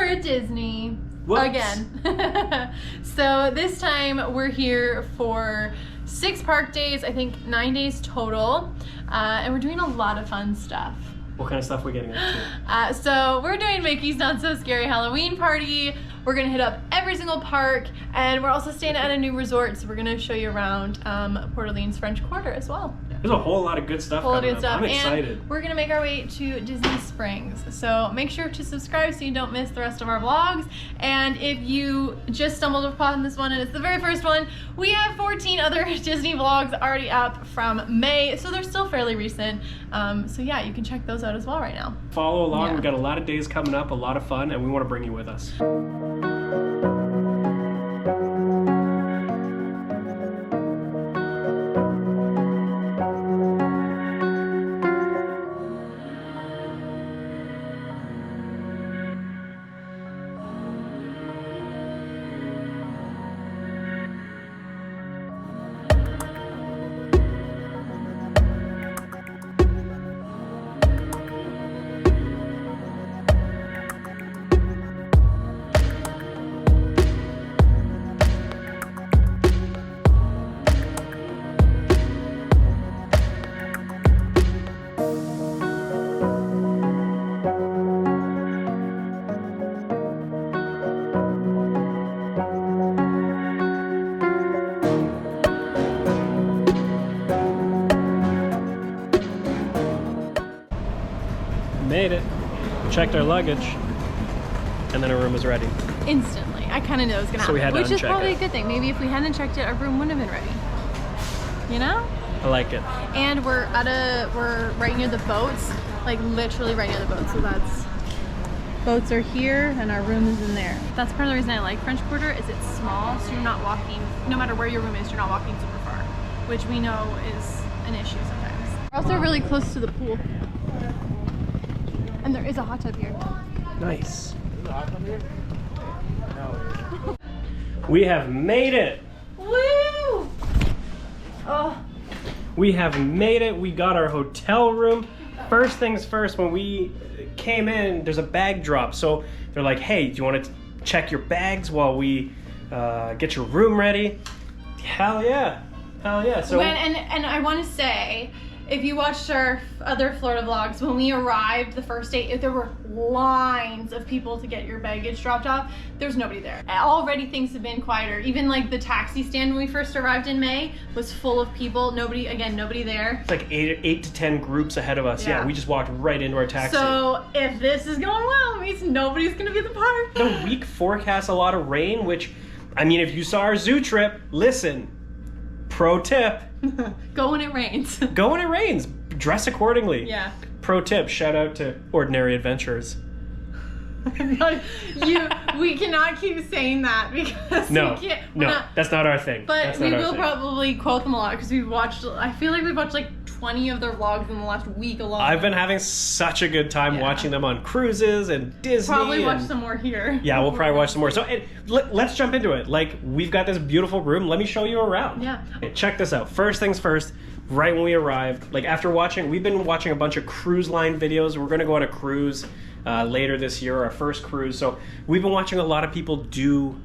at Disney. Whoops. Again. So this time we're here for 6 park days, I think 9 days total, and we're doing a lot of fun stuff. What kind of stuff are we getting into? So we're doing Mickey's Not So Scary Halloween Party. We're gonna hit up every single park, and we're also staying at a new resort, so we're gonna show you around Port Orleans French Quarter as well. There's a whole lot of good stuff coming up. I'm excited. And we're gonna make our way to Disney Springs. So make sure to subscribe so you don't miss the rest of our vlogs. And if you just stumbled upon this one and it's the very first one, we have 14 other Disney vlogs already up from May, so they're still fairly recent. So yeah, you can check those out as well right now. Follow along. Yeah. We've got a lot of days coming up, a lot of fun, and we want to bring you with us. Made it. Checked our luggage, and then our room was ready. Instantly. I kind of knew it was gonna happen. So we had to which is uncheck probably it. a good thing. Maybe if we hadn't checked it, our room wouldn't have been ready. You know? I like it. And we're right near the boats, like literally right near the boats. So boats are here and our room is in there. That's part of the reason I like French Quarter is it's small, so you're not walking, no matter where your room is, you're not walking super far, which we know is an issue sometimes. We're also really close to the pool. And there is a hot tub here. Nice. We have made it. Woo! Oh. We have made it. We got our hotel room. First things first, when we came in, there's a bag drop. So they're like, hey, do you want to check your bags while we get your room ready? Hell yeah. Hell yeah. So And I want to say, if you watched our other Florida vlogs, when we arrived the first day, there were lines of people to get your baggage dropped off. There's nobody there. Already things have been quieter. Even like the taxi stand when we first arrived in May was full of people. Nobody there. it's like 8 to 10 groups ahead of us. Yeah, Yeah. we just walked right into our taxi. So if this is going well, it means nobody's gonna be at the park. The week forecasts a lot of rain, which, I mean, if you saw our zoo trip, listen, pro tip, Go when it rains. go when it rains, dress accordingly. Yeah. Pro tip, shout out to Ordinary Adventurers. We cannot keep saying that because No, we can't. that's not our thing. But That's we not our will thing. probably quote them a lot because I feel like we've watched like 20 of their vlogs in the last week alone. I've been having such a good time Yeah. watching them on cruises and Disney. probably watch and- some more here. Yeah, we'll probably watch some more. So let's jump into it. Like, we've got this beautiful room. Let me show you around. Yeah. Okay, check this out. First things first, right when we arrived, like we've been watching a bunch of cruise line videos. We're going to go on a cruise later this year, our first cruise. So we've been watching a lot of people do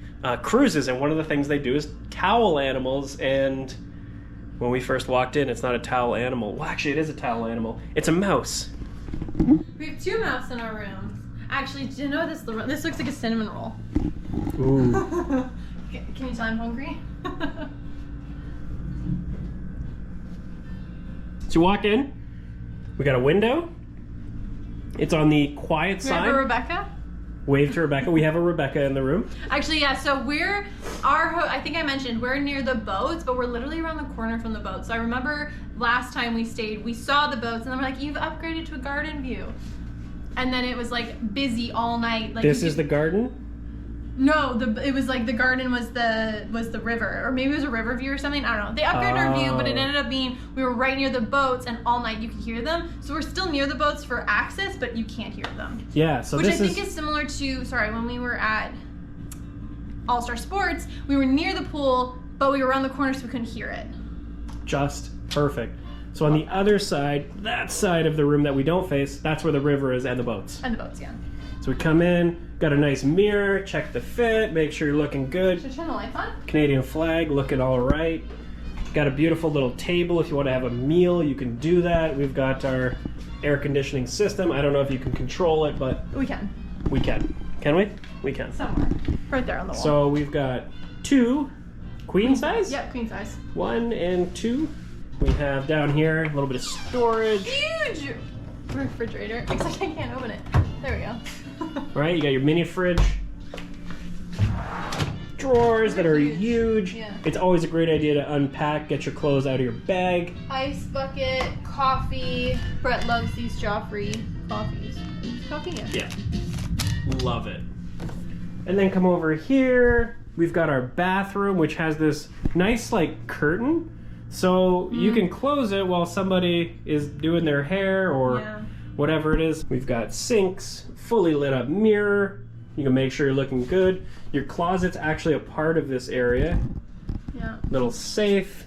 cruises, and one of the things they do is towel animals. And when we first walked in, it's not a towel animal. Well, actually, it is a towel animal. It's a mouse. We have 2 mouse in our room. Actually, do you know this? This looks like a cinnamon roll. Ooh. Can you tell I'm hungry? So you walk in, we got a window. It's on the quiet We have side. a Rebecca. Wave to Rebecca. We have a Rebecca in the room. Actually, yeah, so I think I mentioned we're near the boats, but we're literally around the corner from the boats. So I remember last time we stayed, we saw the boats, and then we're like, you've upgraded to a garden view. And then it was like busy all night. Like This is the garden? No, it was like the garden was the river, or maybe it was a river view or something. I don't know. They upgraded our view, but it ended up being we were right near the boats, and all night you could hear them. So we're still near the boats for access, but you can't hear them. Yeah, so Which this I think is similar to when we were at All Star Sports, we were near the pool, but we were around the corner, so we couldn't hear it. just perfect. So on the other side, that side of the room that we don't face, that's where the river is and the boats. And the boats, yeah. So we come in, got a nice mirror, check the fit, make sure you're looking good. Should I turn the lights on? Canadian flag, looking all right. Got a beautiful little table. If you want to have a meal, you can do that. We've got our air conditioning system. I don't know if you can control it, but We can. we can. Can we? We can. Somewhere. Right there on the wall. So we've got 2 queen size. Yep, queen size. 1 and 2. We have down here a little bit of storage. Huge refrigerator. Except I can't open it. There we go. Right, you got your mini fridge. Drawers that are huge. Yeah. It's always a great idea to unpack, get your clothes out of your bag. Ice bucket, coffee. Brett loves these Joffrey coffees. Coffee, yeah. Yeah. Love it. And then come over here. We've got our bathroom, which has this nice like curtain. So you can close it while somebody is doing their hair or Yeah. whatever it is. We've got sinks, fully lit up mirror. You can make sure you're looking good. Your closet's actually a part of this area. Yeah. Little safe.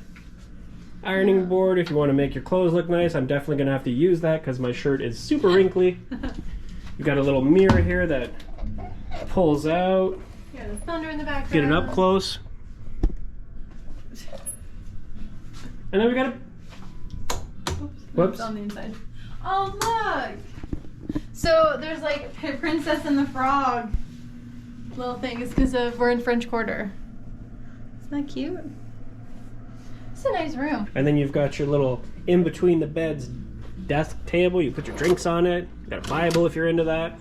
Ironing board if you want to make your clothes look nice. I'm definitely going to have to use that because my shirt is super wrinkly. You've got a little mirror here that pulls out. Yeah, the thunder in the background. Get it up close. And then we got a... Oops. Whoops. It's on the inside. Oh, look! So there's like Princess and the Frog little thing. It's because of we're in French Quarter. Isn't that cute? It's a nice room. And then you've got your little in between the beds desk table. You put your drinks on it. You got a Bible if you're into that.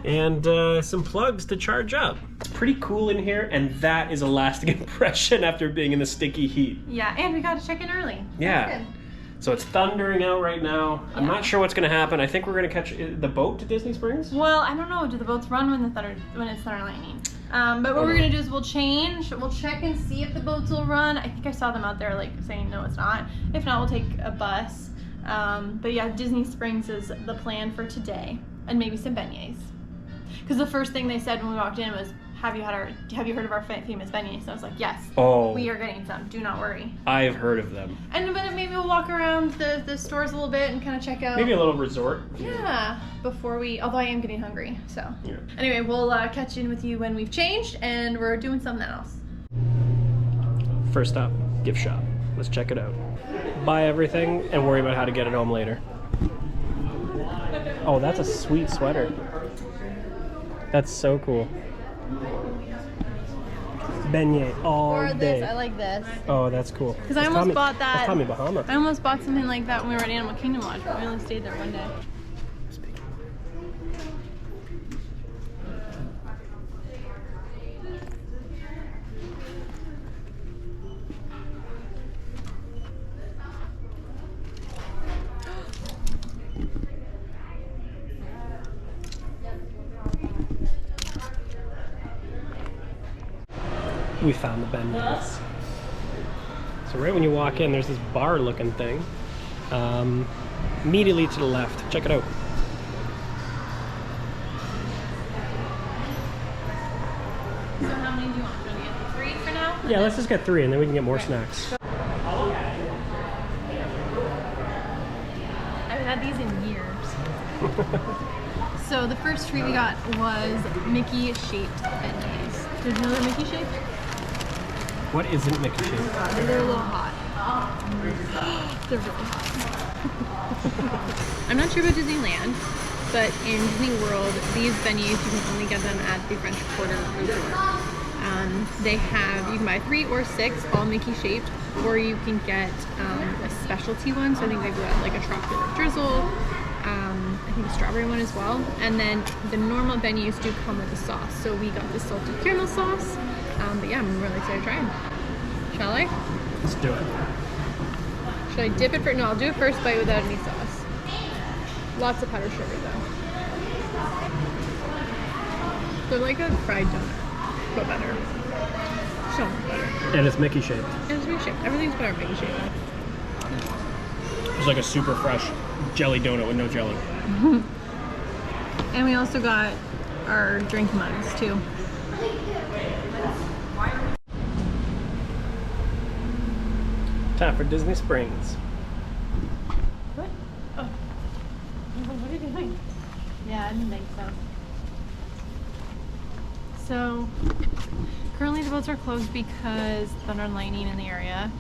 And some plugs to charge up. It's pretty cool in here, and that is a lasting impression after being in the sticky heat. Yeah, and we got to check in early. Yeah. That's good. So it's thundering out right now. I'm not sure what's going to happen. I think we're going to catch the boat to Disney Springs. Well, I don't know. Do the boats run when it's thunder and lightning? But what we're gonna do is we'll change. We'll check and see if the boats will run. I think I saw them out there like saying no, it's not. If not, we'll take a bus. But yeah, Disney Springs is the plan for today, and maybe some beignets. Because the first thing they said when we walked in was, "Have you heard of our famous beignets?" So I was like, "Yes, Oh, we are getting some. Do not worry." I've heard of them. And but maybe we'll walk around the stores a little bit and kind of check out. Maybe a little resort. Yeah, before we. Although I am getting hungry, so. Yeah. Anyway, we'll catch in with you when we've changed and we're doing something else. First stop, gift shop. Let's check it out. Buy everything and worry about how to get it home later. Oh, that's a sweet sweater. That's so cool. Beignet all Or day. this, I like this. Oh, that's cool. Because I almost bought that. That's Tommy Bahama. I almost bought something like that when we were at Animal Kingdom Lodge, but we only stayed there one day. We found the beignets. So right when you walk in, there's this bar-looking thing. Immediately to the left. Check it out. So how many do you want? Do you want to get 3 for now? Yeah, let's just get 3 and then we can get more snacks. I haven't had these in years. So the first treat we got was Mickey-shaped beignets. Did you know they're Mickey-shaped? What isn't Mickey shaped? They're a little hot. They're really hot. I'm not sure about Disneyland, but in Disney World, these beignets, you can only get them at the French Quarter Resort. They have, you can buy 3 or 6, all Mickey shaped, or you can get a specialty one. So I think they've got like a chocolate drizzle, I think a strawberry one as well. And then the normal beignets do come with a sauce. So we got the salted caramel sauce. But yeah, I'm really excited to try them. Shall I? Let's do it. Should I dip it for? No, I'll do a first bite without any sauce. Lots of powdered sugar though. They're like a fried donut, but better. So much better. And it's Mickey shaped. And it's Mickey shaped. Everything's better Mickey shaped. It's like a super fresh jelly donut with no jelly. And we also got our drink mugs too. Time for Disney Springs. What? Oh. What are you doing? Yeah, I didn't think so. So currently the boats are closed because thunder and lightning in the area.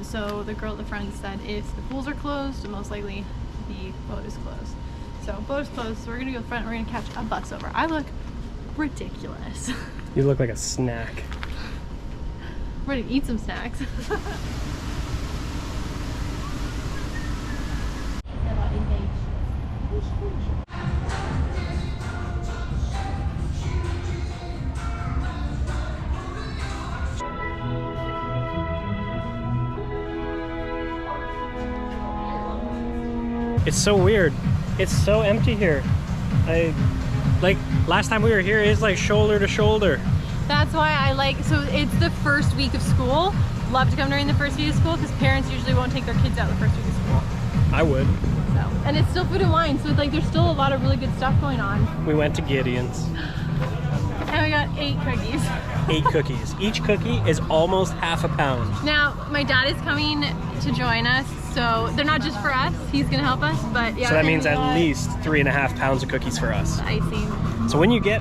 So the girl at the front said if the pools are closed, most likely the boat is closed. So boat is closed, so we're gonna go front and we're gonna catch a bus over. I look ridiculous. You look like a snack. We're gonna eat some snacks. It's so weird. It's so empty here. Like last time we were here, it's like shoulder to shoulder. That's why I like, so it's the first week of school. Love to come during the first week of school because parents usually won't take their kids out the first week of school. I would. So, and it's still food and wine, so like there's still a lot of really good stuff going on. We went to Gideon's. And we got 8 cookies. 8 cookies. Each cookie is almost half a pound. Now, my dad is coming to join us, so they're not just for us. He's gonna help us, but yeah. So that means at least 3.5 pounds of cookies for us. icing. So when you get